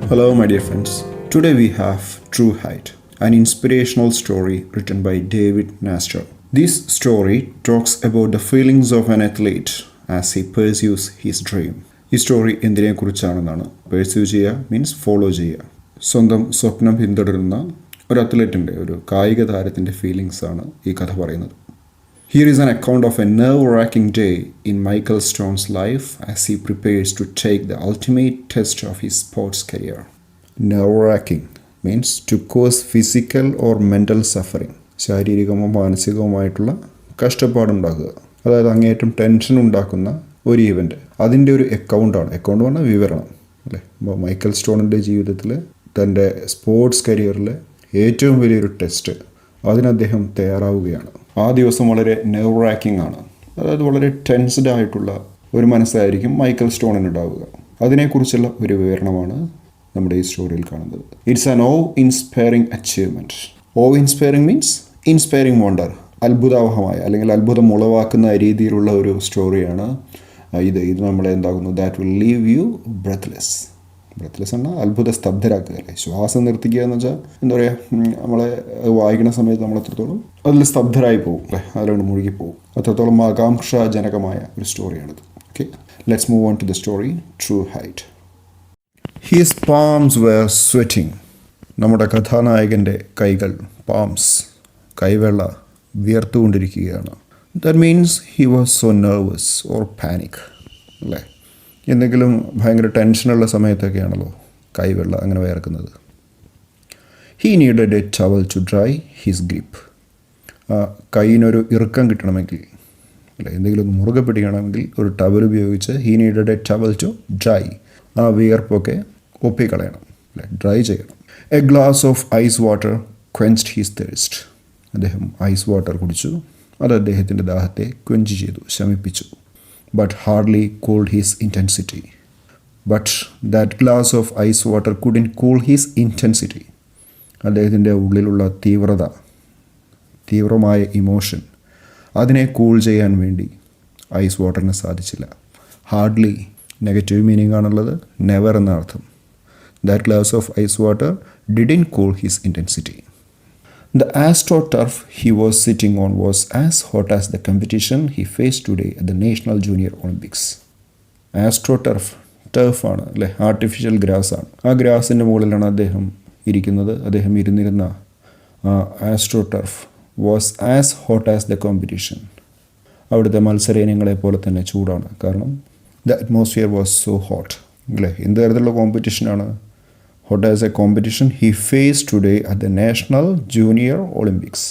Hello, my dear friends. Today we have True Height, an inspirational story written by David Nastor. This story talks about the feelings of an athlete as he pursues his dream. ഈ story എന്തിനെക്കുറിച്ചാണെന്നാണ്. Pursue ചെയ്യുക means follow ചെയ്യുക. സ്വന്തം സ്വപ്നം പിന്തുടരുന്ന ഒരു അത്ലറ്റിൻ്റെ, ഒരു കായിക താരത്തിൻ്റെ ഫീലിങ്സാണ് ഈ കഥ പറയുന്നത്. Here is an account of a nerve-wracking day in Michael Stone's life as he prepares to take the ultimate test of his sports career. Nerve-wracking means to cause physical or mental suffering. ശാരീരികമോ മാനസികവുമായിട്ടുള്ള കഷ്ടപ്പാടുണ്ടാക്കുക, അതായത് അങ്ങേയറ്റം tension ഉണ്ടാക്കുന്ന ഒരു event. അതിൻ്റെ ഒരു account പറഞ്ഞാൽ വിവരണം അല്ലേ. അപ്പോൾ മൈക്കൽ സ്റ്റോണിൻ്റെ ജീവിതത്തിൽ തൻ്റെ സ്പോർട്സ് കരിയറിലെ ഏറ്റവും വലിയൊരു ടെസ്റ്റ് അതിന് അദ്ദേഹം തയ്യാറാവുകയാണ്. ആ ദിവസം വളരെ നെർവ് റാക്കിംഗ് ആണ്, അതായത് വളരെ ടെൻസ്ഡ് ആയിട്ടുള്ള ഒരു മനസ്സായിരിക്കും മൈക്കൽ സ്റ്റോണിനുണ്ടാവുക. അതിനെക്കുറിച്ചുള്ള ഒരു വിവരണമാണ് നമ്മുടെ ഈ സ്റ്റോറിയിൽ കാണുന്നത്. It's an inspiring achievement. Inspiring means inspiring wonder, അത്ഭുതാവഹമായ അല്ലെങ്കിൽ അത്ഭുതം ഉളവാക്കുന്ന രീതിയിലുള്ള ഒരു സ്റ്റോറിയാണ് ഇത് നമ്മളെ എന്താകുന്നു, that will leave you breathless. Breathless എന്നാൽ അത്ഭുത സ്തബ്ധരാക്കുക അല്ലേ. ശ്വാസം നിർത്തിക്കുക എന്ന് വെച്ചാൽ എന്താ പറയുക, നമ്മളെ വായിക്കുന്ന സമയത്ത് നമ്മൾ എത്രത്തോളം അതിൽ സ്തബ്ധരായി പോകും അല്ലേ, അതിലോട്ട് മുഴുകിപ്പോകും. അത്രത്തോളം ആകാംക്ഷാജനകമായ ഒരു സ്റ്റോറിയാണിത്. Okay, let's move on to the story true height. His palms were sweating. നമ്മുടെ കഥാനായകൻ്റെ കൈകൾ, പാംസ്, കൈവെള്ള വിയർത്തുകൊണ്ടിരിക്കുകയാണ്. That means he was so nervous or panic അല്ലേ. എന്തെങ്കിലും ഭയങ്കര ടെൻഷനുള്ള സമയത്തൊക്കെയാണല്ലോ കൈവെള്ള അങ്ങനെ വിയർക്കുന്നത്. He needed a towel to dry his grip. കൈയിനൊരു ഇറുക്കം കിട്ടണമെങ്കിൽ അല്ലേ, എന്തെങ്കിലും മുറുകെ പിടിക്കണമെങ്കിൽ ഒരു ടവൽ ഉപയോഗിച്ച് he needed a towel to dry, ആ വിയർപ്പൊക്കെ ഒപ്പിക്കളയണം അല്ലേ, ഡ്രൈ ചെയ്യണം. A glass of ice water quenched his thirst. അദ്ദേഹം ഐസ് വാട്ടർ കുടിച്ചു. അത് അദ്ദേഹത്തിൻ്റെ ദാഹത്തെ ക്വെഞ്ച് ചെയ്തു, ശമിപ്പിച്ചു. But hardly cooled his intensity. But that glass of ice water couldn't cool his intensity. അദ്ദേഹത്തിൻ്റെ ഉള്ളിലുള്ള തീവ്രമായ ഇമോഷൻ, അതിനെ കൂൾ ചെയ്യാൻ വേണ്ടി ഐസ് വാട്ടറിന് സാധിച്ചില്ല. ഹാർഡ്ലി നെഗറ്റീവ് മീനിങ് ആണുള്ളത്, നെവർ എന്ന അർത്ഥം. That glass of ice water didn't cool his intensity. The AstroTurf he was sitting on was as hot as the competition he faced today at the National Junior Olympics. AstroTurf, turf ആണ് അല്ലേ, artificial grass ആണ്. ആ ഗ്രാസിൻ്റെ മുകളിലാണ് അദ്ദേഹം ഇരിക്കുന്നത്. അദ്ദേഹം ഇരുന്നിരുന്ന AstroTurf was as hot as the competition. അവിടുത്തെ മത്സര ഇനങ്ങളെ പോലെ തന്നെ ചൂടാണ്. കാരണം the atmosphere was so hot അല്ലേ. എന്ത് തരത്തിലുള്ള കോമ്പറ്റീഷനാണ്? Hot as a competition he faced today at the National Junior Olympics.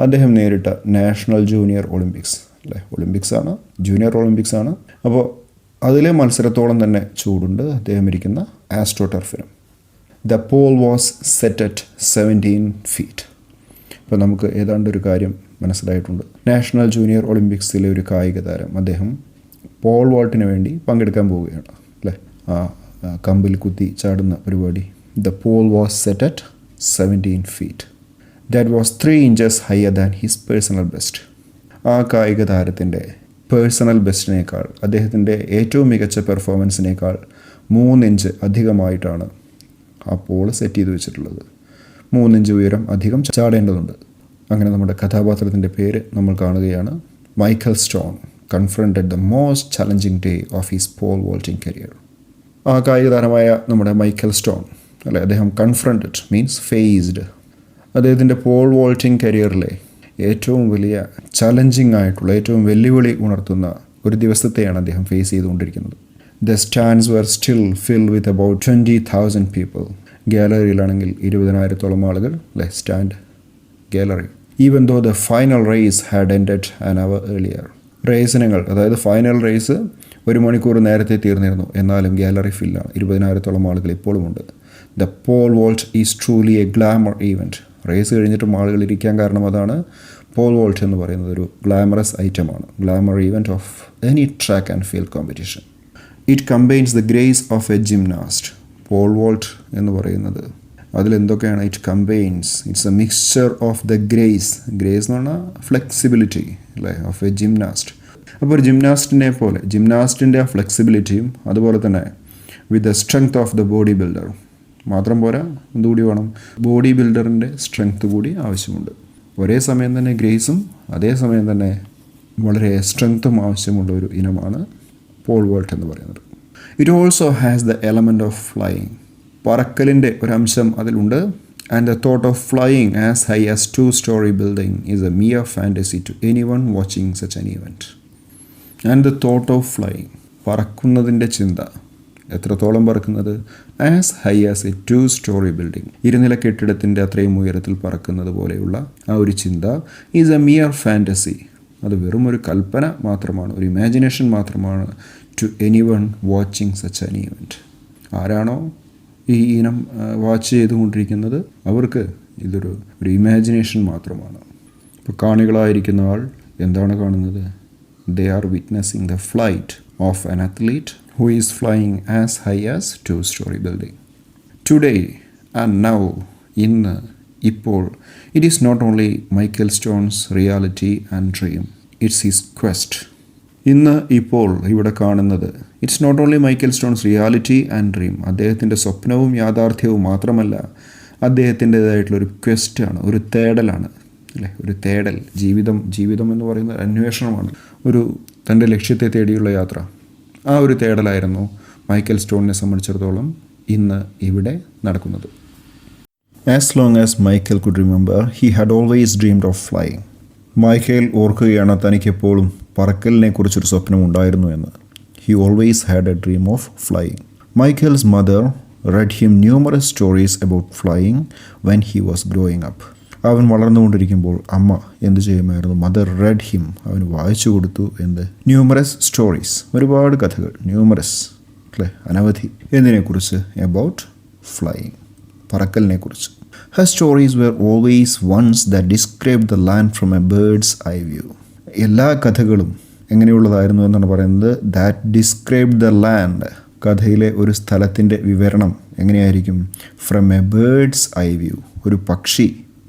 അദ്ദേഹം നേരിട്ട നാഷണൽ ജൂനിയർ ഒളിമ്പിക്സ് അല്ലേ, ഒളിമ്പിക്സ് ആണ്, ജൂനിയർ ഒളിമ്പിക്സ് ആണ്. അപ്പോൾ അതിലെ മത്സരത്തോളം തന്നെ ചൂടുണ്ട് അദ്ദേഹം ഇരിക്കുന്ന ആസ്ട്രോടർഫിനും. The pole was set at 17 feet. ഇപ്പോൾ നമുക്ക് ഏതാണ്ട് ഒരു കാര്യം മനസ്സിലായിട്ടുണ്ട്. നാഷണൽ ജൂനിയർ ഒളിമ്പിക്സിലെ ഒരു കായിക താരം, അദ്ദേഹം പോൾ വോൾട്ടിന് വേണ്ടി പങ്കെടുക്കാൻ പോവുകയാണ് അല്ലേ, കമ്പിൽ കുത്തി ചാടുന്ന പരിപാടി. The pole was set at 17 feet. That was 3 inches higher than his personal best. ആ കായിക താരത്തിൻ്റെ പേഴ്സണൽ ബെസ്റ്റിനേക്കാൾ, അദ്ദേഹത്തിൻ്റെ ഏറ്റവും മികച്ച പെർഫോമൻസിനേക്കാൾ 3 inch അധികമായിട്ടാണ് ആ പോൾ സെറ്റ് ചെയ്ത് വെച്ചിട്ടുള്ളത്. 3 inch ഉയരം അധികം ചാടേണ്ടതുണ്ട്. അങ്ങനെ നമ്മുടെ കഥാപാത്രത്തിൻ്റെ പേര് നമ്മൾ കാണുകയാണ്. Michael Stone confronted the most challenging day of his pole vaulting career. ആ കായിക താരമായ നമ്മുടെ മൈക്കൽ സ്റ്റോൺ അല്ലെ, അദ്ദേഹം കൺഫ്രണ്ടഡ് മീൻസ് ഫേസ്ഡ്. അദ്ദേഹത്തിൻ്റെ പോൾ വോൾട്ടിംഗ് കരിയറിലെ ഏറ്റവും വലിയ ചലഞ്ചിങ് ആയിട്ടുള്ള, ഏറ്റവും വെല്ലുവിളി ഉണർത്തുന്ന ഒരു ദിവസത്തെയാണ് അദ്ദേഹം ഫേസ് ചെയ്തുകൊണ്ടിരിക്കുന്നത്. The stands were still fill with about 20,000 people. ഗാലറിയിലാണെങ്കിൽ 20,000-ഓളം ആളുകൾ അല്ലെ, stand gallery. Even though the final race had ended an hour earlier. റേസിനങ്ങൾ, അതായത് ഫൈനൽ റേസ് 1 മണിക്കൂർ നേരത്തെ തീർന്നിരുന്നു, എന്നാലും ഗാലറി ഫില്ലാണ്. 20,000-ഓളം ആളുകൾ ഇപ്പോഴുമുണ്ട്. The pole vault is truly a glamour event. Race കഴിഞ്ഞിട്ടും ആളുകൾ ഇരിക്കാൻ കാരണം അതാണ്. പോൾ വോൾട്ട് എന്ന് പറയുന്നത് ഒരു ഗ്ലാമറസ് ഐറ്റമാണ്, glamour event of any track and field competition. It combines the grace of a gymnast. Pole vault എന്ന് പറയുന്നത് അതിലെന്തൊക്കെയാണ്? It combines, it's a mixture of the grace എന്ന് പറഞ്ഞാൽ ഫ്ലെക്സിബിലിറ്റി അല്ലേ, ഓഫ് എ ജിംനാസ്റ്റ്. അപ്പോൾ ഒരു ജിംനാസ്റ്റിനെ പോലെ, ജിംനാസ്റ്റിൻ്റെ ആ ഫ്ലെക്സിബിലിറ്റിയും അതുപോലെ തന്നെ with the strength of the body builder മാത്രം പോരാ, എന്തുകൂടി വേണം, ബോഡി ബിൽഡറിൻ്റെ സ്ട്രെങ്ത് കൂടി ആവശ്യമുണ്ട്. ഒരേ സമയം തന്നെ ഗ്രേസും അതേസമയം തന്നെ വളരെ സ്ട്രെങ്ത്തും ആവശ്യമുള്ള ഒരു ഇനമാണ് പോൾ വോൾട്ട് എന്ന് പറയുന്നത്. It also has the element of flying. പറക്കലിൻ്റെ ഒരംശം അതിലുണ്ട്. And the thought of flying as high as 2-story building is a mere fantasy to anyone watching such an event. And the thought of flying, പറക്കുന്നതിൻ്റെ ചിന്ത, എത്രത്തോളം പറക്കുന്നത്, as high as a 2-story building, 2-നില കെട്ടിടത്തിൻ്റെ അത്രയും ഉയരത്തിൽ പറക്കുന്നത് പോലെയുള്ള ആ ഒരു ചിന്ത, ഈസ് എ മിയർ ഫാൻറ്റസി, അത് വെറും ഒരു കൽപ്പന മാത്രമാണ്, ഒരു ഇമാജിനേഷൻ മാത്രമാണ്, to anyone watching such an event. ആരാണോ ഈ ഇനം വാച്ച് ചെയ്തുകൊണ്ടിരിക്കുന്നത് അവർക്ക് ഇതൊരു ഇമാജിനേഷൻ മാത്രമാണ്. ഇപ്പോൾ കാണികളായിരിക്കുന്ന ആൾ എന്താണ് കാണുന്നത്? They are witnessing the flight of an athlete who is flying as high as 2-story building. Today and now, ഇന്ന്, ഇപ്പോൾ, it is not only Michael Stone's reality and dream, it's his quest. ഇന്ന് ഇപ്പോൾ ഇവിടെ കാണുന്നത് it's not only Michael Stone's reality and dream, അദ്ദേഹത്തിൻ്റെ സ്വപ്നവും യാഥാർത്ഥ്യവും മാത്രമല്ല, അദ്ദേഹത്തിൻ്റേതായിട്ടുള്ളൊരു ക്വസ്റ്റാണ്, ഒരു തേടലാണ്, അല്ലേ, ഒരു തേടൽ. ജീവിതം എന്ന് പറയുന്നത് അന്വേഷണമാണ്, ഒരു തൻ്റെ ലക്ഷ്യത്തെ തേടിയുള്ള യാത്ര. ആ ഒരു തേടലായിരുന്നു മൈക്കൽ സ്റ്റോണിനെ സംബന്ധിച്ചിടത്തോളം ഇന്ന് ഇവിടെ നടക്കുന്നത്. As long as Michael could remember he had always dreamed of flying. Michael ഓർക്കുകയാണ് തനിക്കെപ്പോഴും പറക്കലിനെ കുറിച്ചൊരു സ്വപ്നം ഉണ്ടായിരുന്നു എന്ന്. He always had a dream of flying. Michael's mother read him numerous stories about flying when he was growing up. അവൻ വളർന്നുകൊണ്ടിരിക്കുമ്പോൾ അമ്മ എന്ത് ചെയ്യുമായിരുന്നു? മദർ റെഡ് ഹിം, അവന് വായിച്ചു കൊടുത്തു എന്ത്? ന്യൂമറസ് സ്റ്റോറീസ്, ഒരുപാട് കഥകൾ, ന്യൂമറസ് അല്ലേ, അനവധി. എന്തിനെക്കുറിച്ച്? എബൌട്ട് ഫ്ലൈയിങ്, പറക്കലിനെ കുറിച്ച്. Her stories were always ones that describe the land from a bird's eye view. എല്ലാ കഥകളും എങ്ങനെയുള്ളതായിരുന്നു എന്നാണ് പറയുന്നത്? ദാറ്റ് ഡിസ്ക്രൈബ് ദ ലാൻഡ്, കഥയിലെ ഒരു സ്ഥലത്തിൻ്റെ വിവരണം എങ്ങനെയായിരിക്കും? From a bird's eye view, ഒരു പക്ഷി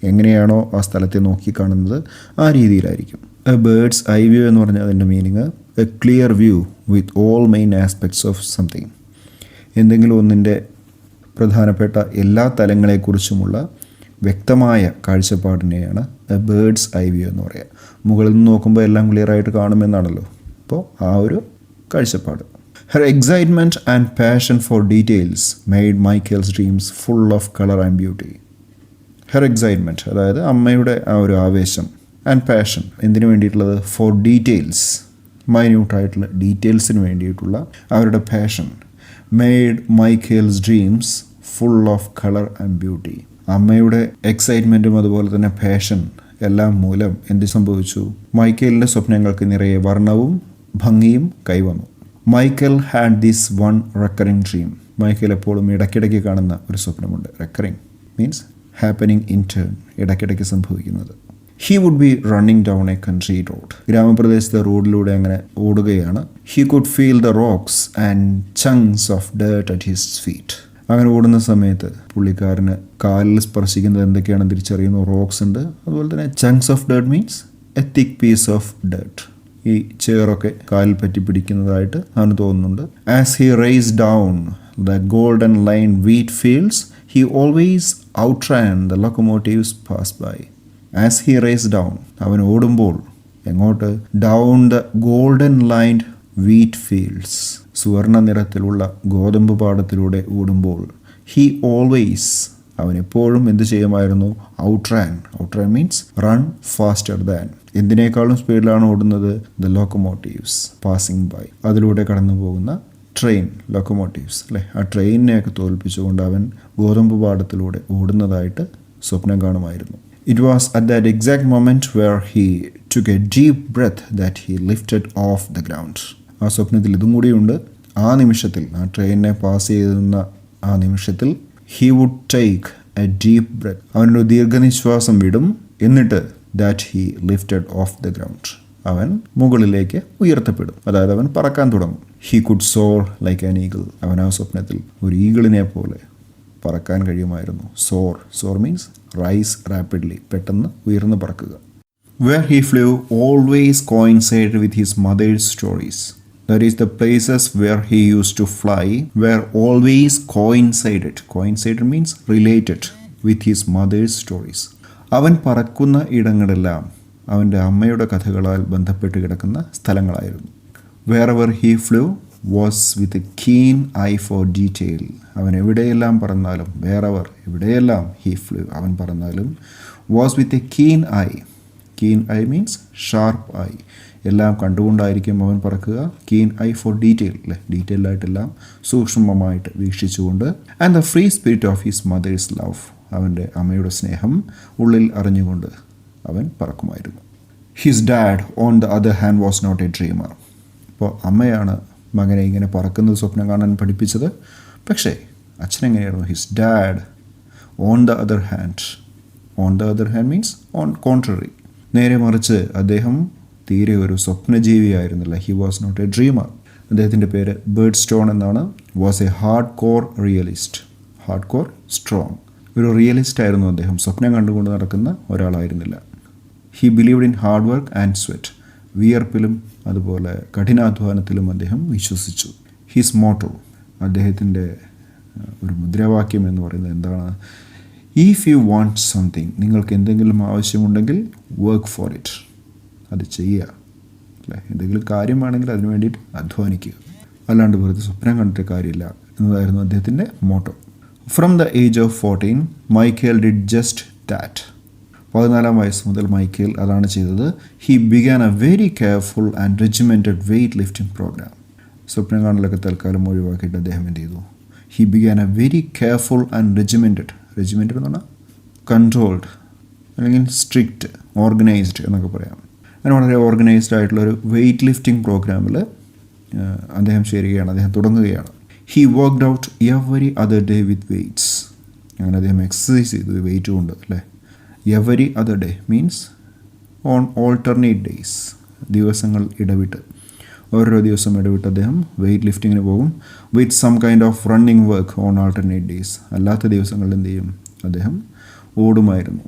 എങ്ങനെയാണോ ആ സ്ഥലത്തെ നോക്കിക്കാണുന്നത് ആ രീതിയിലായിരിക്കും. എ ബേർഡ്സ് ഐ വ്യൂ എന്ന് പറഞ്ഞാൽ അതിൻ്റെ meaning A clear view with all main aspects of something. എന്തെങ്കിലും ഒന്നിൻ്റെ പ്രധാനപ്പെട്ട എല്ലാ തലങ്ങളെക്കുറിച്ചുമുള്ള വ്യക്തമായ കാഴ്ചപ്പാടിനെയാണ് എ ബേർഡ്സ് ഐ വ്യൂ എന്ന് പറയുക. മുകളിൽ നിന്ന് നോക്കുമ്പോൾ എല്ലാം ക്ലിയറായിട്ട് കാണുമെന്നാണല്ലോ, അപ്പോൾ ആ ഒരു കാഴ്ചപ്പാട്. Her excitement and passion for details made Michael's dreams full of colour and beauty. Her excitement, അതായത് അമ്മയുടെ ആ ഒരു ആവേശം, ആൻഡ് പാഷൻ, എന്തിനു വേണ്ടിയിട്ടുള്ളത്? ഫോർ ഡീറ്റെയിൽസ്, മൈന്യൂട്ടായിട്ടുള്ള ഡീറ്റെയിൽസിന് വേണ്ടിയിട്ടുള്ള അവരുടെ passion, made Michael's dreams full of colour and beauty. അമ്മയുടെ എക്സൈറ്റ്മെൻറ്റും അതുപോലെ തന്നെ പാഷൻ എല്ലാം മൂലം എന്ത് സംഭവിച്ചു? മൈക്കലിൻ്റെ സ്വപ്നങ്ങൾക്ക് നിറയെ വർണ്ണവും ഭംഗിയും കൈവന്നു. Michael had this one recurring dream. Michael എപ്പോഴും ഇടയ്ക്കിടയ്ക്ക് കാണുന്ന ഒരു സ്വപ്നമുണ്ട്. Recurring means happening in turn, ഇടയ്ക്കിടയ്ക്ക് സംഭവിക്കുന്നത്. He would be running down a country road. ഗ്രാമപ്രദേശത്തെ റോഡിലൂടെ അങ്ങനെ ഓടുകയാണ്. He could feel the rocks and chunks of dirt at his feet. അങ്ങനെ ഓടുന്ന സമയത്ത് പുള്ളിക്കാരന് കാലിൽ സ്പർശിക്കുന്നത് എന്തൊക്കെയാണെന്ന് തിരിച്ചറിയുന്നു. റോക്സ് ഉണ്ട്, അതുപോലെ തന്നെ chunks of dirt means a thick piece of dirt. ഈ ചേറൊക്കെ കാലിൽ പറ്റി പിടിക്കുന്നതായിട്ട് അവന് തോന്നുന്നുണ്ട്. As he race down the golden line wheat fields he always outran the locomotives pass by. As he raced down, അവൻ ഓടുമ്പോൾ എങ്ങോട്ട്? Down the golden lined wheat fields, സുവർണ നിറത്തിലുള്ള ഗോതമ്പ് പാടത്തിലൂടെ ഓടുമ്പോൾ ഹി ഓൾവേസ്, അവൻ എപ്പോഴും എന്ത് ചെയ്യുമായിരുന്നു? ഔട്ട്റാൻ മീൻസ് റൺ ഫാസ്റ്റർ ദാൻ, എന്തിനേക്കാളും സ്പീഡിലാണ് ഓടുന്നത്? ദ ലോക്കോമോട്ടീവ്സ് പാസിംഗ് ബൈ, അതിലൂടെ കടന്നു പോകുന്ന ട്രെയിൻ, ലോക്കോമോട്ടീവ്സ് അല്ലേ, ആ ട്രെയിനിനെയൊക്കെ തോൽപ്പിച്ചുകൊണ്ട് അവൻ ഗോതമ്പ് പാടത്തിലൂടെ ഓടുന്നതായിട്ട് സ്വപ്നം കാണുമായിരുന്നു. It was at that exact moment where he took a deep breath that he lifted off the ground. ആ സ്വപ്നത്തിൽ ഇതും കൂടിയുണ്ട്. ആ നിമിഷത്തിൽ, ആ ട്രെയിനിനെ പാസ് ചെയ്യുന്ന ആ നിമിഷത്തിൽ he would take a deep breath, അവനൊരു ദീർഘനിശ്വാസം വിടും. എന്നിട്ട് that he lifted off the ground, അവൻ മുകളിലേക്ക് ഉയർത്തപ്പെടും, അതായത് അവൻ പറക്കാൻ തുടങ്ങും. He could soar like an eagle, അവൻ ആ സ്വപ്നത്തിൽ ഒരു ഈഗിളിനെ പോലെ പറക്കാൻ കഴിയുമായിരുന്നു. സോർ മീൻസ് റൈസ് റാപ്പിഡ്ലി, പെട്ടെന്ന് ഉയർന്ന് പറക്കുക. Where he flew always coincided with his mother's stories. That is, the places where he used to fly were always coincided. Coincided means related with his mother's stories. അവൻ പറക്കുന്ന ഇടങ്ങളെല്ലാം അവൻ്റെ അമ്മയുടെ കഥകളാൽ ബന്ധപ്പെട്ട് കിടക്കുന്ന സ്ഥലങ്ങളായിരുന്നു. Wherever he flew was with a keen eye for detail. അവൻ എവിടെയെല്ലാം പറന്നാലും, wherever, എവിടെയെല്ലാം he flew, അവൻ പറന്നാലും, was with a keen eye. Keen eye means sharp eye. എല്ലാം കണ്ടുകൊണ്ടായിരിക്കും അവൻ പറക്കുക. കീൻ ഐ ഫോർ ഡീറ്റെയിൽ, അല്ലേ, ഡീറ്റെയിൽ ആയിട്ടെല്ലാം സൂക്ഷ്മമായിട്ട് വീക്ഷിച്ചുകൊണ്ട്. And the free spirit of his mother's love, അവൻ്റെ അമ്മയുടെ സ്നേഹം ഉള്ളിൽ അറിഞ്ഞുകൊണ്ട് അവൻ പറക്കുമായിരുന്നു. His dad on the other hand was not a dreamer. അപ്പോൾ അമ്മയാണ് മകനെ ഇങ്ങനെ പറക്കുന്നത് സ്വപ്നം കാണാൻ പഠിപ്പിച്ചത്. പക്ഷേ അച്ഛനെങ്ങനെയായിരുന്നു? His dad on the other hand. On the other hand means on contrary, നേരെ മറിച്ച് അദ്ദേഹം തീരെ ഒരു സ്വപ്നജീവിയായിരുന്നില്ല. He was not a dreamer. അദ്ദേഹത്തിൻ്റെ പേര് ബേർഡ് സ്റ്റോൺ എന്നാണ്. Was a hard core realist. Hard core strong, ഒരു റിയലിസ്റ്റ് ആയിരുന്നു അദ്ദേഹം. സ്വപ്നം കണ്ടുകൊണ്ട് നടക്കുന്ന ഒരാളായിരുന്നില്ല. He believed in hard work and sweat. വിയർപ്പിലും അതുപോലെ കഠിനാധ്വാനത്തിലും അദ്ദേഹം വിശ്വസിച്ചു. ഹിസ് മോട്ടോ, അദ്ദേഹത്തിൻ്റെ ഒരു മുദ്രാവാക്യം എന്ന് പറയുന്നത് എന്താണ്? ഇഫ് യു വാണ്ട് സംതിങ്, നിങ്ങൾക്ക് എന്തെങ്കിലും ആവശ്യമുണ്ടെങ്കിൽ വർക്ക് ഫോർ ഇറ്റ്, അത് ചെയ്യുക, അല്ലേ. എന്തെങ്കിലും കാര്യം വേണമെങ്കിൽ അതിനു വേണ്ടിയിട്ട് അധ്വാനിക്കുക, അല്ലാണ്ട് വെറുതെ സ്വപ്നം കണ്ടിട്ട് കാര്യമില്ല എന്നതായിരുന്നു അദ്ദേഹത്തിൻ്റെ motto. From the age of 14 Michael did just that. 14 വയസ്സ് മുതൽ മൈക്കേൽ അതാണ് ചെയ്തത്. He began a very careful and regimented weight lifting program. സ്വപ്നം കാണലൊക്കെ തൽക്കാലം ഒഴിവാക്കിയിട്ട് അദ്ദേഹം എന്ത് ചെയ്തു? He began a very careful and regimented. Regimented എന്ന് പറഞ്ഞാൽ കൺട്രോൾഡ് അല്ലെങ്കിൽ സ്ട്രിക്റ്റ്, ഓർഗനൈസ്ഡ് എന്നൊക്കെ പറയാം. അങ്ങനെ വളരെ ഓർഗനൈസ്ഡ് ആയിട്ടുള്ളൊരു വെയ്റ്റ് ലിഫ്റ്റിംഗ് പ്രോഗ്രാമിൽ അദ്ദേഹം ചേരുകയാണ്, അദ്ദേഹം തുടങ്ങുകയാണ്. He worked out every other day with weights. അങ്ങനെ അദ്ദേഹം എക്സസൈസ് ചെയ്തു വെയിറ്റ് കൊണ്ട്, അല്ലേ. Every other day means on alternate days, ദിവസങ്ങൾ ഇടവിട്ട്, ഓരോ ദിവസം ഇടവിട്ട് അദ്ദേഹം വെയ്റ്റ് ലിഫ്റ്റിങ്ങിന് പോകും. With some kind of running work on alternate days. അല്ലാത്ത ദിവസങ്ങളിൽ എന്ത് ചെയ്യും? അദ്ദേഹം ഓടുമായിരുന്നു.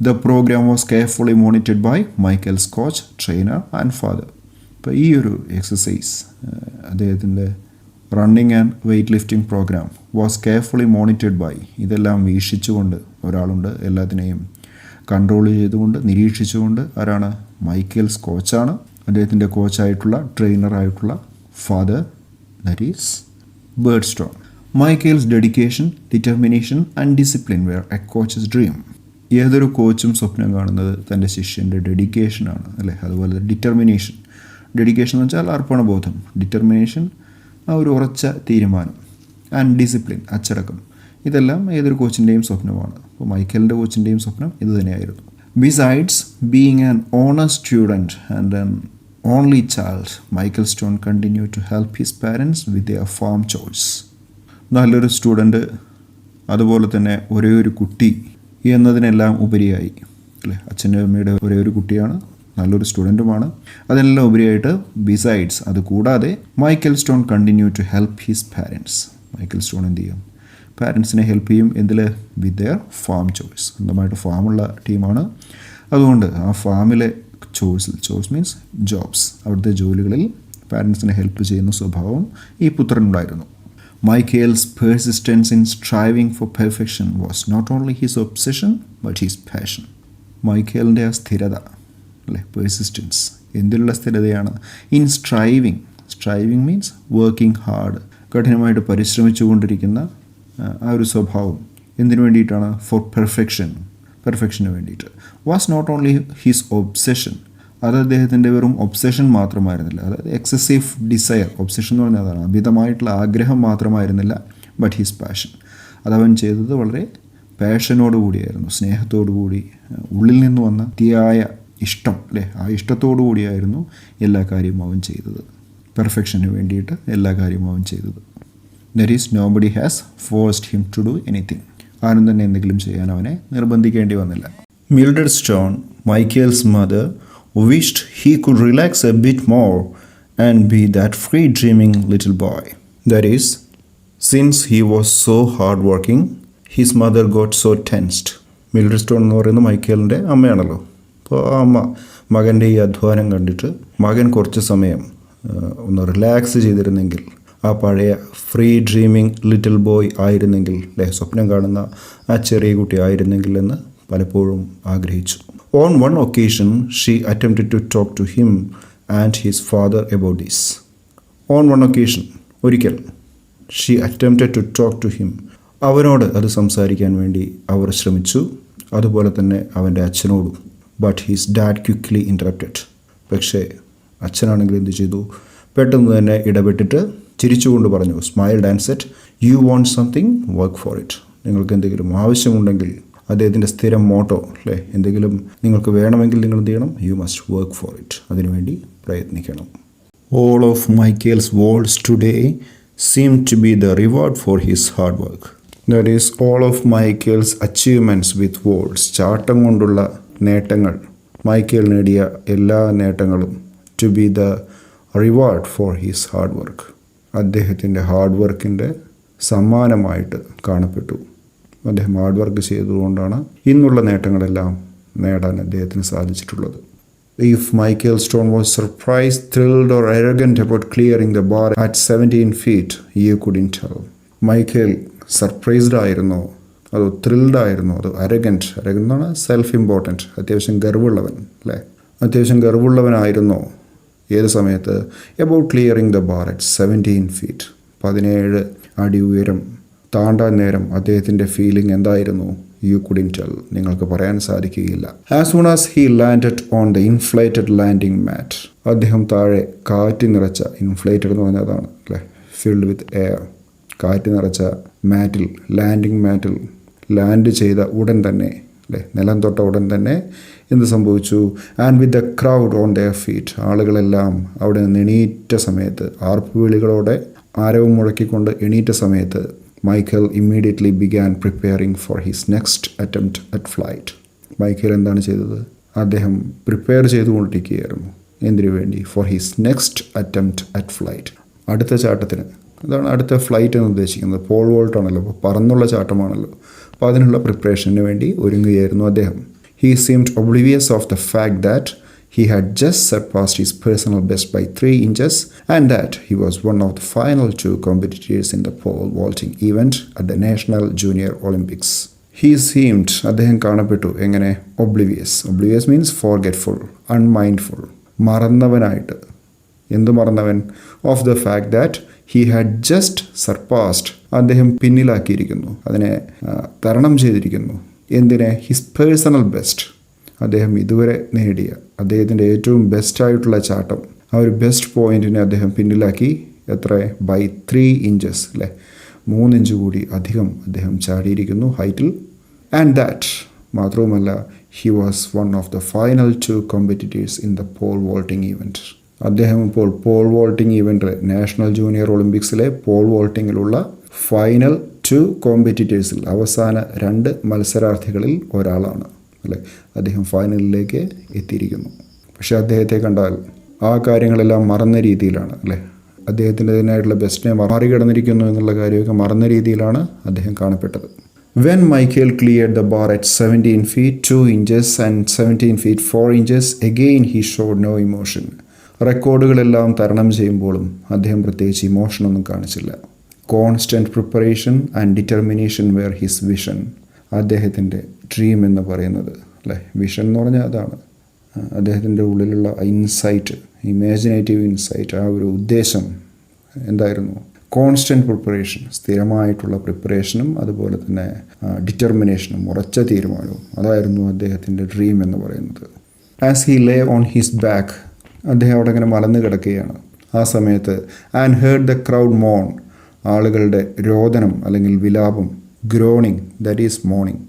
The program was carefully monitored by Michael's coach, trainer and father. അപ്പോൾ ഈ ഒരു എക്സസൈസ്, അദ്ദേഹത്തിൻ്റെ running and weight lifting programme was carefully monitored by, ഇതെല്ലാം വീക്ഷിച്ചുകൊണ്ട് ഒരാളുണ്ട്, എല്ലാത്തിനെയും കൺട്രോൾ ചെയ്തുകൊണ്ട് നിരീക്ഷിച്ചുകൊണ്ട്. ആരാണ്? മൈക്കൽസ് കോച്ചാണ്. അദ്ദേഹത്തിൻ്റെ കോച്ചായിട്ടുള്ള ട്രെയിനറായിട്ടുള്ള father, that is Bird Stone. Michael's dedication, determination and discipline were a coach's dream. ഏതൊരു കോച്ചും സ്വപ്നം കാണുന്നത് തൻ്റെ ശിഷ്യൻ്റെ ഡെഡിക്കേഷനാണ്, അല്ലേ. അതുപോലെ ഡെഡിക്കേഷൻ എന്ന് വെച്ചാൽ അർപ്പണബോധം, ഡിറ്റർമിനേഷൻ ആ ഒരു ഉറച്ച തീരുമാനം, ആൻഡ് ഡിസിപ്ലിൻ അച്ചടക്കം. ഇതെല്ലാം ഏതൊരു കോച്ചിൻ്റെയും സ്വപ്നമാണ്. അപ്പോൾ മൈക്കേലിൻ്റെ കോച്ചിൻ്റെയും സ്വപ്നം ഇത് തന്നെയായിരുന്നു. Besides being an honest student and an only child, Michael Stone continue to help his parents with their farm choice. നല്ലൊരു സ്റ്റുഡൻറ്റ്, അതുപോലെ തന്നെ ഒരേ ഒരു കുട്ടി എന്നതിനെല്ലാം ഉപരിയായി, അല്ലേ. അച്ഛൻ്റെ അമ്മയുടെ ഒരേ ഒരു കുട്ടിയാണ്, നല്ലൊരു സ്റ്റുഡൻറ്റുമാണ്. അതെല്ലാം ഉപരിയായിട്ട് ബിസൈഡ്സ്, അത് കൂടാതെ Michael Stone continue to help his parents. Michael Stone എന്ത് ചെയ്യും? പാരൻസിനെ ഹെൽപ്പ് ചെയ്യും. എന്തിൽ? With their farm choice. സ്വന്തമായിട്ട് ഫാമുള്ള ടീമാണ്. അതുകൊണ്ട് ആ ഫാമിലെ ചോയ്സ് മീൻസ് ജോബ്സ്, അവിടുത്തെ ജോലികളിൽ പാരൻസിനെ ഹെൽപ്പ് ചെയ്യുന്ന സ്വഭാവം ഈ പുത്രനുണ്ടായിരുന്നു. Michael's persistence in striving for perfection was not only his obsession but his passion. മൈക്കേലിൻ്റെ ആ സ്ഥിരത, അല്ലേ, പെർസിസ്റ്റൻസ്. എന്തിലുള്ള സ്ഥിരതയാണ്? In striving means working hard, കഠിനമായിട്ട് പരിശ്രമിച്ചുകൊണ്ടിരിക്കുന്ന ആ ഒരു സ്വഭാവം. എന്തിനു വേണ്ടിയിട്ടാണ്? ഫോർ പെർഫെക്ഷന് വേണ്ടിയിട്ട്. Was not only his obsession, അത് അദ്ദേഹത്തിൻ്റെ വെറും ഒബ്സെഷൻ മാത്രമായിരുന്നില്ല, അതായത് എക്സസീവ് ഡിസയർ. ഒബ്സെഷൻ എന്ന് പറഞ്ഞാൽ അതാണ്, അമിതമായിട്ടുള്ള ആഗ്രഹം മാത്രമായിരുന്നില്ല, ബട്ട് ഹിസ് പാഷൻ. അതവൻ ചെയ്തത് വളരെ പാഷനോട് കൂടിയായിരുന്നു, സ്നേഹത്തോടു കൂടി, ഉള്ളിൽ നിന്ന് വന്ന അതിയായ ഇഷ്ടം, അല്ലേ, ആ ഇഷ്ടത്തോടു കൂടിയായിരുന്നു എല്ലാ കാര്യവും അവൻ ചെയ്തത്. പെർഫെക്ഷന് വേണ്ടിയിട്ട് എല്ലാ കാര്യവും അവൻ ചെയ്തത്. That is nobody has forced him to do anything. ആരും തന്നെ എന്തെങ്കിലും ചെയ്യാൻ അവനെ നിർബന്ധിക്കേണ്ടി വന്നില്ല. Mildred Stone, Michael's mother, wished he could relax a bit more and be that free dreaming little boy. That is, since he was so hard working, his mother got so tensed. Mildred stone എന്ന് പറയുന്നത് മൈക്കേലിൻ്റെ അമ്മയാണല്ലോ. അപ്പോൾ ആ അമ്മ മകൻ്റെ ഈ അധ്വാനം കണ്ടിട്ട് മകൻ കുറച്ച് സമയം ഒന്ന് റിലാക്സ് ചെയ്തിരുന്നെങ്കിൽ, ആ പഴയ ഫ്രീ ഡ്രീമിങ് ലിറ്റിൽ ബോയ് ആയിരുന്നെങ്കിൽ, അല്ലേ, സ്വപ്നം കാണുന്ന ആ ചെറിയ കുട്ടി ആയിരുന്നെങ്കിൽ എന്ന് പലപ്പോഴും ആഗ്രഹിച്ചു. On one occasion she attempted to talk to him and his father about this. On one occasion, ഒരിക്കൽ, she attempted to talk to him, അവനോട് അത് സംസാരിക്കാൻ വേണ്ടി അവർ ശ്രമിച്ചു, അതുപോലെ തന്നെ അവൻ്റെ അച്ഛനോടും. But his dad quickly interrupted. പക്ഷേ അച്ഛനാണെങ്കിൽ എന്ത് ചെയ്തു? പെട്ടെന്ന് തന്നെ ഇടപെട്ടിട്ട് ചിരിച്ചുകൊണ്ട് പറഞ്ഞു, smiled and said, you want something, work for it. നിങ്ങൾക്ക് എന്തെങ്കിലും ആവശ്യമുണ്ടെങ്കിൽ, അദ്ദേഹത്തിൻ്റെ സ്ഥിരം മോട്ടോ, അല്ലേ, എന്തെങ്കിലും നിങ്ങൾക്ക് വേണമെങ്കിൽ നിങ്ങൾ എന്ത് ചെയ്യണം? You must work for it. അതിനുവേണ്ടി പ്രയത്നിക്കണം. All of Michael's worlds today seemed to be the reward for his hard work. That is, all of Michael's achievements with words, ചാട്ടം കൊണ്ടുള്ള നേട്ടങ്ങൾ, മൈക്കേൽ നേടിയ എല്ലാ നേട്ടങ്ങളും, to be the reward for his hard work, അദ്ദേഹത്തിൻ്റെ hard വർക്കിൻ്റെ സമ്മാനമായിട്ട് കാണപ്പെട്ടു. അദ്ദേഹം ഹാർഡ് വർക്ക് ചെയ്തതുകൊണ്ടാണ് ഇന്നുള്ള നേട്ടങ്ങളെല്ലാം നേടാൻ അദ്ദേഹത്തിന് സാധിച്ചിട്ടുള്ളത്. If Michael Stone was surprised, thrilled or arrogant about clearing the bar at 17 feet, you couldn't tell. Michael surprised ആയിരുന്നോ, അതോ ത്രിൽഡ് ആയിരുന്നോ, അതോ അരഗൻറ്റ് എന്നാണ് സെൽഫ് ഇമ്പോർട്ടൻറ്റ്, അത്യാവശ്യം ഗർവുള്ളവൻ, അല്ലേ, അത്യാവശ്യം ഗർവുള്ളവനായിരുന്നോ ഏത് സമയത്ത്? About clearing the bar at 17 feet, 17 അടി ഉയരം താണ്ടാൻ നേരം അദ്ദേഹത്തിൻ്റെ ഫീലിംഗ് എന്തായിരുന്നു? യു കുഡിൻറ്റ് ടെൽ, നിങ്ങൾക്ക് പറയാൻ സാധിക്കുകയില്ല. As soon as he landed on the inflated landing mat, അദ്ദേഹം താഴെ കാറ്റ് നിറച്ച, ഇൻഫ്ലേറ്റഡ് എന്ന് പറഞ്ഞതാണ്, അല്ലേ, ഫിൽഡ് വിത്ത് എയർ, കാറ്റ് നിറച്ച മാറ്റിൽ, ലാൻഡിംഗ് മാറ്റിൽ ലാൻഡ് ചെയ്ത ഉടൻ തന്നെ, അല്ലേ, നിലം തൊട്ട ഉടൻ തന്നെ എന്ത് സംഭവിച്ചു? And with the crowd on their feet, ആളുകളെല്ലാം അവിടെ നിന്ന് എണീറ്റ സമയത്ത്, ആർപ്പുവിളികളോടെ ആരവം മുഴക്കിക്കൊണ്ട് എണീറ്റ സമയത്ത്, Michael immediately began preparing for his next attempt at flight. Michael എന്താണ് ചെയ്തത്? അദ്ദേഹം പ്രിപ്പയർ ചെയ്തുകൊണ്ടിരിക്കുകയായിരുന്നു. എന്തിനു വേണ്ടി? For his next attempt at flight, അടുത്ത ചാട്ടത്തിന്. അതാണ് അടുത്ത ഫ്ലൈറ്റ് എന്ന് ഉദ്ദേശിക്കുന്നത്. പോൾ വോൾട്ട് ആണല്ലോ, അപ്പോൾ പറന്നുള്ള ചാട്ടമാണല്ലോ. അപ്പോൾ അതിനുള്ള പ്രിപ്പറേഷന് വേണ്ടി ഒരുങ്ങുകയായിരുന്നു അദ്ദേഹം. He seemed oblivious of the fact that he had just surpassed his personal best by 3 inches and that he was one of the final 2 competitors in the pole vaulting event at the National Junior Olympics. He seemed, അദ്ദേഹം കാണപ്പെട്ടു എങ്ങനെ? Oblivious means forgetful, unmindful, മറന്നവനായിട്ട്. എന്ത് മറന്നവൻ? Of the fact that he had just surpassed, അദ്ദേഹം പിന്നിലാക്കിയിരിക്കുന്നു, അതിനെ തരണം ചെയ്തിരിക്കുന്നു. എന്തിനെ? ഹിസ് പേഴ്സണൽ ബെസ്റ്റ്, അദ്ദേഹം ഇതുവരെ നേടിയ അദ്ദേഹത്തിൻ്റെ ഏറ്റവും ബെസ്റ്റായിട്ടുള്ള ചാട്ടം, ആ ഒരു ബെസ്റ്റ് പോയിൻറ്റിനെ അദ്ദേഹം പിന്നിലാക്കി. എത്ര? ബൈ 3 inches, അല്ലേ, 3 ഇഞ്ച് കൂടി അധികം അദ്ദേഹം ചാടിയിരിക്കുന്നു ഹൈറ്റിൽ. ആൻഡ് ദാറ്റ് മാത്രവുമല്ല, he was one of the final 2 competitors in the pole vaulting event. അദ്ദേഹം ഇപ്പോൾ പോൾ വോൾട്ടിംഗ് ഈവൻറ്റിൽ, നാഷണൽ ജൂനിയർ ഒളിമ്പിക്സിലെ പോൾ വോൾട്ടിങ്ങിലുള്ള ഫൈനൽ 2 കോമ്പറ്റീറ്റേഴ്സിൽ, അവസാന 2 മത്സരാർത്ഥികളിൽ ഒരാളാണ്, അല്ലേ. അദ്ദേഹം ഫൈനലിലേക്ക് എത്തിയിരിക്കുന്നു. പക്ഷേ അദ്ദേഹത്തെ കണ്ടാൽ ആ കാര്യങ്ങളെല്ലാം മറന്ന രീതിയിലാണ്, അല്ലേ. അദ്ദേഹത്തിൻ്റെതിനായിട്ടുള്ള ബെസ്റ്റിനെ മറികടന്നിരിക്കുന്നു എന്നുള്ള കാര്യമൊക്കെ മറന്ന രീതിയിലാണ് അദ്ദേഹം കാണപ്പെട്ടത്. When Michael cleared the bar at 17 feet 2 inches and 17 feet 4 inches, again he showed no emotion. റെക്കോർഡുകളെല്ലാം തരണം ചെയ്യുമ്പോഴും അദ്ദേഹം പ്രത്യേകിച്ച് ഇമോഷനൊന്നും കാണിച്ചില്ല. Constant preparation and determination were his vision. അദ്ദേഹത്തിൻ്റെ ഡ്രീം എന്ന് പറയുന്നത്, അല്ലേ, വിഷൻ എന്ന് പറഞ്ഞാൽ അതാണ് അദ്ദേഹത്തിൻ്റെ ഉള്ളിലുള്ള ഇൻസൈറ്റ്, ഇമാജിനേറ്റീവ് ഇൻസൈറ്റ്, ആ ഒരു ഉദ്ദേശം എന്തായിരുന്നു? കോൺസ്റ്റൻറ്റ് പ്രിപ്പറേഷൻ, സ്ഥിരമായിട്ടുള്ള പ്രിപ്പറേഷനും അതുപോലെ തന്നെ ഡിറ്റർമിനേഷനും, ഉറച്ച തീരുമാനവും, അതായിരുന്നു അദ്ദേഹത്തിൻ്റെ ഡ്രീം എന്ന് പറയുന്നത്. As he lay on his back, അദ്ദേഹം അവിടെ ഇങ്ങനെ മലന്ന് കിടക്കുകയാണ് ആ സമയത്ത്. And heard the crowd moan, ആളുകളുടെ രോദനം അല്ലെങ്കിൽ വിലാപം. Groaning, that is moaning.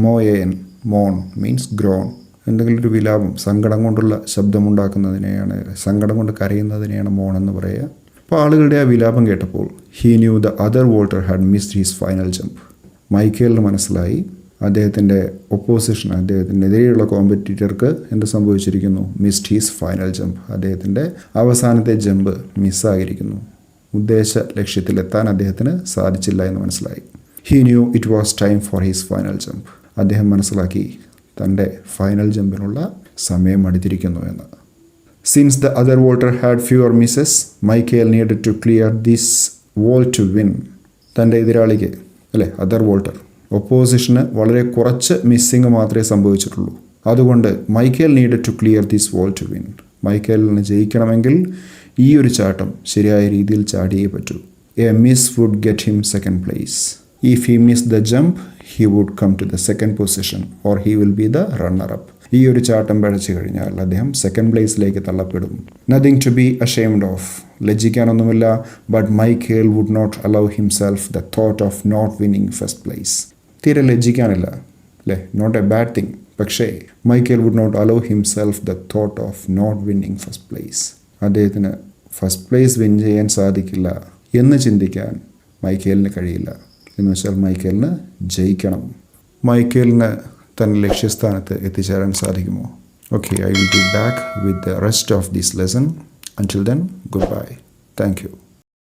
MOAN, moan means groan. എന്തെങ്കിലും ഒരു വിലാപം, സങ്കടം കൊണ്ടുള്ള ശബ്ദമുണ്ടാക്കുന്നതിനെയാണ്, സങ്കടം കൊണ്ട് കരയുന്നതിനെയാണ് മോൺ എന്ന് പറയുക. അപ്പോൾ ആളുകളുടെ ആ വിലാപം കേട്ടപ്പോൾ, he knew the other vaulter had missed his final jump. മൈക്കേലിന് മനസ്സിലായി അദ്ദേഹത്തിൻ്റെ ഒപ്പോസിഷൻ, അദ്ദേഹത്തിനെതിരെയുള്ള കോമ്പറ്റീറ്റർക്ക് എന്ത് സംഭവിച്ചിരിക്കുന്നു? മിസ്ഡ് ഹിസ് ഫൈനൽ ജമ്പ്, അദ്ദേഹത്തിൻ്റെ അവസാനത്തെ ജമ്പ് മിസ്സായിരിക്കുന്നു. ഉദ്ദേശ ലക്ഷ്യത്തിലെത്താൻ അദ്ദേഹത്തിന് സാധിച്ചില്ല എന്ന് മനസ്സിലായി. He knew it was time for his final jump. അദ്ദേഹം മനസ്സിലാക്കി തൻ്റെ ഫൈനൽ ജമ്പിനുള്ള സമയം അടുത്തിരിക്കുന്നു എന്ന്. Since the other vaulter had fewer misses, Michael needed to clear this wall to win. തൻ്റെ എതിരാളിക്ക് അല്ലേ അതർ വോൾട്ടർ ഒപ്പോസിഷന് വളരെ കുറച്ച് മിസ്സിങ് മാത്രമേ സംഭവിച്ചിട്ടുള്ളൂ. അതുകൊണ്ട് Michael needed to clear this vault to win. മൈക്കേലിന് ജയിക്കണമെങ്കിൽ ഈ ഒരു ചാട്ടം ശരിയായ രീതിയിൽ ചാടിയേ പറ്റൂ. A miss would get him second place. If he miss the jump he would come to the second position or he will be the runner up. ഈ ഒരു ചാട്ടം പഴച്ചു കഴിഞ്ഞാൽ അദ്ദേഹം സെക്കൻഡ് പ്ലേസിലേക്ക് തള്ളപ്പെടും. Nothing to be ashamed of. ലജ്ജിക്കാനൊന്നുമില്ല. But Michael would not allow himself the thought of not winning first place. തീരെ ലജ്ജിക്കാനില്ല അല്ലേ, നോട്ട് എ ബാഡ് തിങ്. പക്ഷേ Michael would not allow himself the thought of not winning first place. അദ്ദേഹത്തിന് first place win ചെയ്യാൻ സാധിക്കില്ല എന്ന് ചിന്തിക്കാൻ മൈക്കേലിന് കഴിയില്ല. എന്ന് വെച്ചാൽ മൈക്കേലിന് ജയിക്കണം. മൈക്കേലിന് തൻ്റെ ലക്ഷ്യസ്ഥാനത്ത് എത്തിച്ചേരാൻ സാധിക്കുമോ? Okay, I will be back with the rest of this lesson. Until then, goodbye. Thank you.